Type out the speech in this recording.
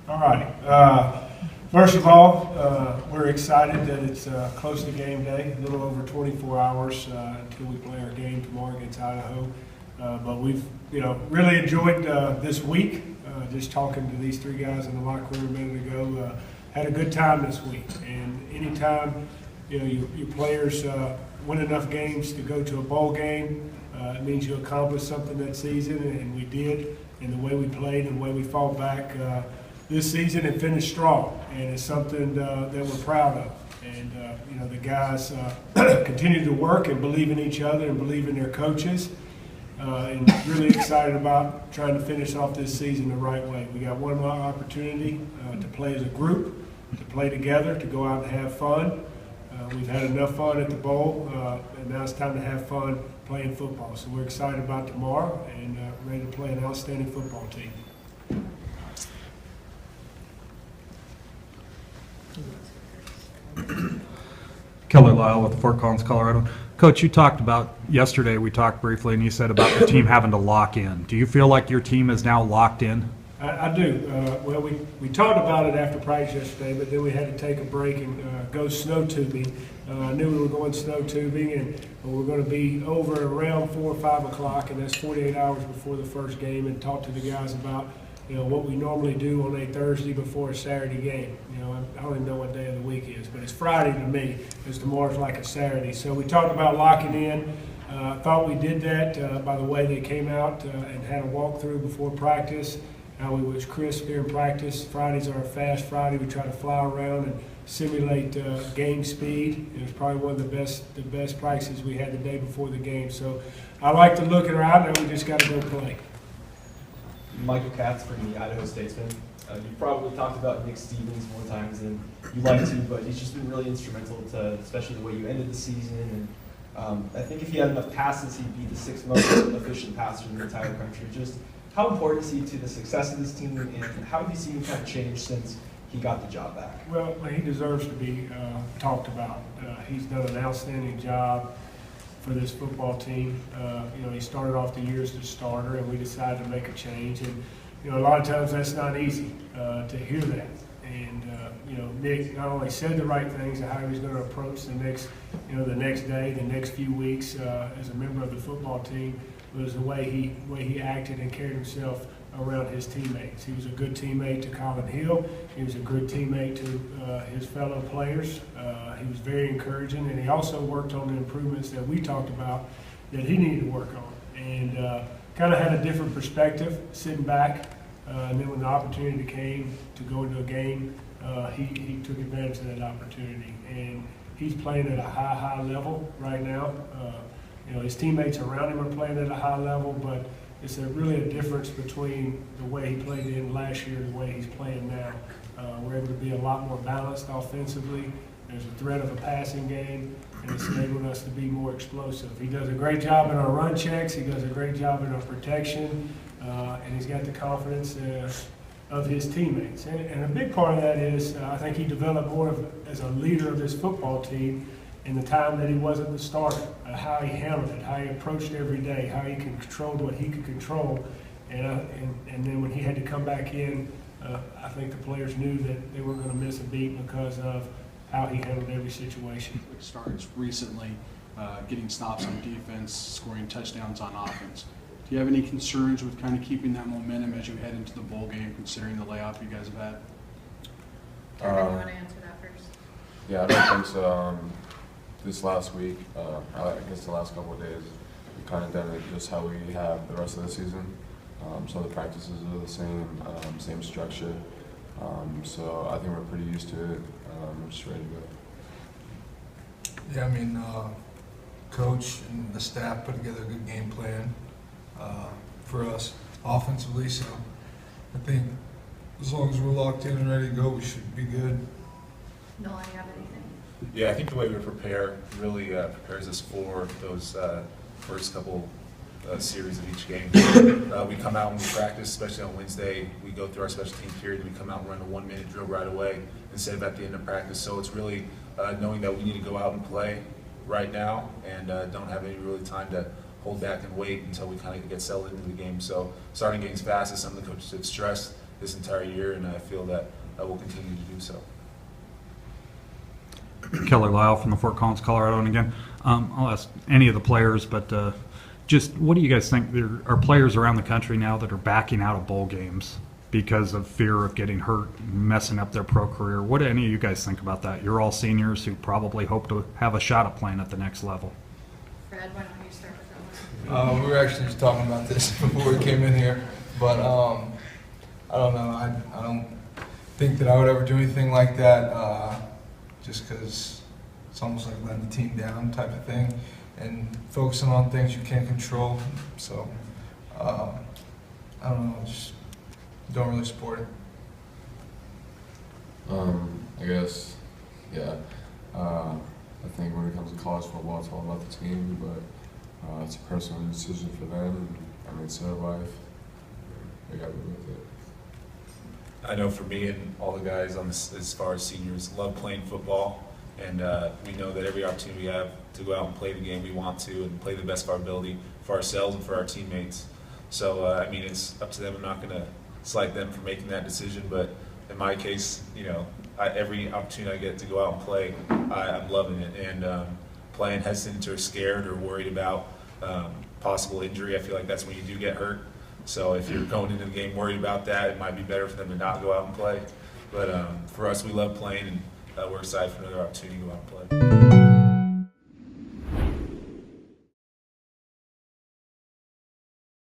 All right. First of all, we're excited that it's close to game day, a little over 24 hours until we play our game tomorrow against Idaho. But we've, really enjoyed this week. Just talking to these three guys in the locker room a minute ago, had a good time this week. And anytime, your players win enough games to go to a bowl game, it means you accomplished something that season, and we did. And the way we played and the way we fought back this season and finished strong, and it's something that we're proud of. And the guys continue to work and believe in each other and believe in their coaches, and really excited about trying to finish off this season the right way. We got one more opportunity to play as a group, to play together, to go out and have fun. We've had enough fun at the bowl, and now it's time to have fun playing football. So we're excited about tomorrow and ready to play an outstanding football team. Keller Lyle with Fort Collins, Colorado. Coach, you talked about yesterday, we talked briefly, and you said about the team having to lock in. Do you feel like your team is now locked in? I do. Well, we talked about it after practice yesterday, but then we had to take a break and go snow tubing. I knew we were going snow tubing, and we were going to be over around 4 or 5 o'clock, and that's 48 hours before the first game, and talk to the guys about what we normally do on a Thursday before a Saturday game. I don't even know what day of the week is, but it's Friday to me, because tomorrow's like a Saturday. So we talked about locking in. Thought we did that by the way they came out and had a walkthrough before practice. How we was crisp during practice. Fridays are a fast Friday. We try to fly around and simulate game speed. It was probably one of the best practices we had the day before the game. So I like to look around, and we just got to go play. Michael Katz from the Idaho Statesman. You probably talked about Nick Stevens more times than you like to, but he's just been really instrumental to, especially the way you ended the season. And I think if he had enough passes, he'd be the 6th most efficient passer in the entire country. Just how important is he to the success of this team, and how have you seen him kind of change since he got the job back? Well, he deserves to be talked about. He's done an outstanding job for this football team. He started off the year as the starter, and we decided to make a change. And a lot of times that's not easy to hear that. And Nick not only said the right things and how he was going to approach the next day, the next few weeks as a member of the football team, was the way he acted and carried himself around his teammates. He was a good teammate to Colin Hill. He was a good teammate to his fellow players. He was very encouraging, and he also worked on the improvements that we talked about that he needed to work on. And kind of had a different perspective, sitting back. And then when the opportunity came to go into a game, he took advantage of that opportunity. And he's playing at a high level right now. His teammates around him are playing at a high level, but it's really a difference between the way he played in last year and the way he's playing now. We're able to be a lot more balanced offensively. There's a threat of a passing game, and it's enabling us to be more explosive. He does a great job in our run checks. He does a great job in our protection, and he's got the confidence of his teammates. And a big part of that is I think he developed more as a leader of this football team in the time that he wasn't the starter, how he handled it, how he approached every day, how he controlled what he could control. And then when he had to come back in, I think the players knew that they weren't going to miss a beat because of how he handled every situation. Quick starts recently, getting stops on defense, scoring touchdowns on offense. Do you have any concerns with kind of keeping that momentum as you head into the bowl game, considering the layoff you guys have had? Kevin, you want to answer that first? Yeah, I don't think so. This last week, I guess the last couple of days, we've kind of done it just how we have the rest of the season. So the practices are the same structure. So I think we're pretty used to it. We're just ready to go. Yeah, Coach and the staff put together a good game plan for us offensively. So I think as long as we're locked in and ready to go, we should be good. Nolan, you have anything? Yeah, I think the way we prepare really prepares us for those first couple series of each game. We come out and we practice, especially on Wednesday. We go through our special team period, and we come out and run a 1-minute drill right away instead of at the end of practice. So it's really knowing that we need to go out and play right now and don't have any really time to hold back and wait until we kind of get settled into the game. So starting games fast is something the coaches have stressed, this entire year, and I feel that we'll continue to do so. Keller Lyle from the Fort Collins, Colorado. And again, I'll ask any of the players, but just what do you guys think? There are players around the country now that are backing out of bowl games because of fear of getting hurt, messing up their pro career. What do any of you guys think about that? You're all seniors who probably hope to have a shot at playing at the next level. Fred, why don't you start with that one? We were actually just talking about this before we came in here, but I don't know. I don't think that I would ever do anything like that, just because it's almost like letting the team down type of thing, and focusing on things you can't control. So I don't know. Just don't really support it. I guess, yeah. I think when it comes to college football, it's all about the team, but it's a personal decision for them. I mean, it's their life. They got to live with it. I know for me and all the guys on this, as far as seniors, love playing football, and we know that every opportunity we have to go out and play the game we want to and play the best of our ability for ourselves and for our teammates. So, I mean, it's up to them. I'm not going to slight them for making that decision, but in my case, you know, every opportunity I get to go out and play, I'm loving it. And playing hesitant or scared or worried about possible injury, I feel like that's when you do get hurt. So if you're going into the game worried about that, it might be better for them to not go out and play. But for us, we love playing, and we're excited for another opportunity to go out and play.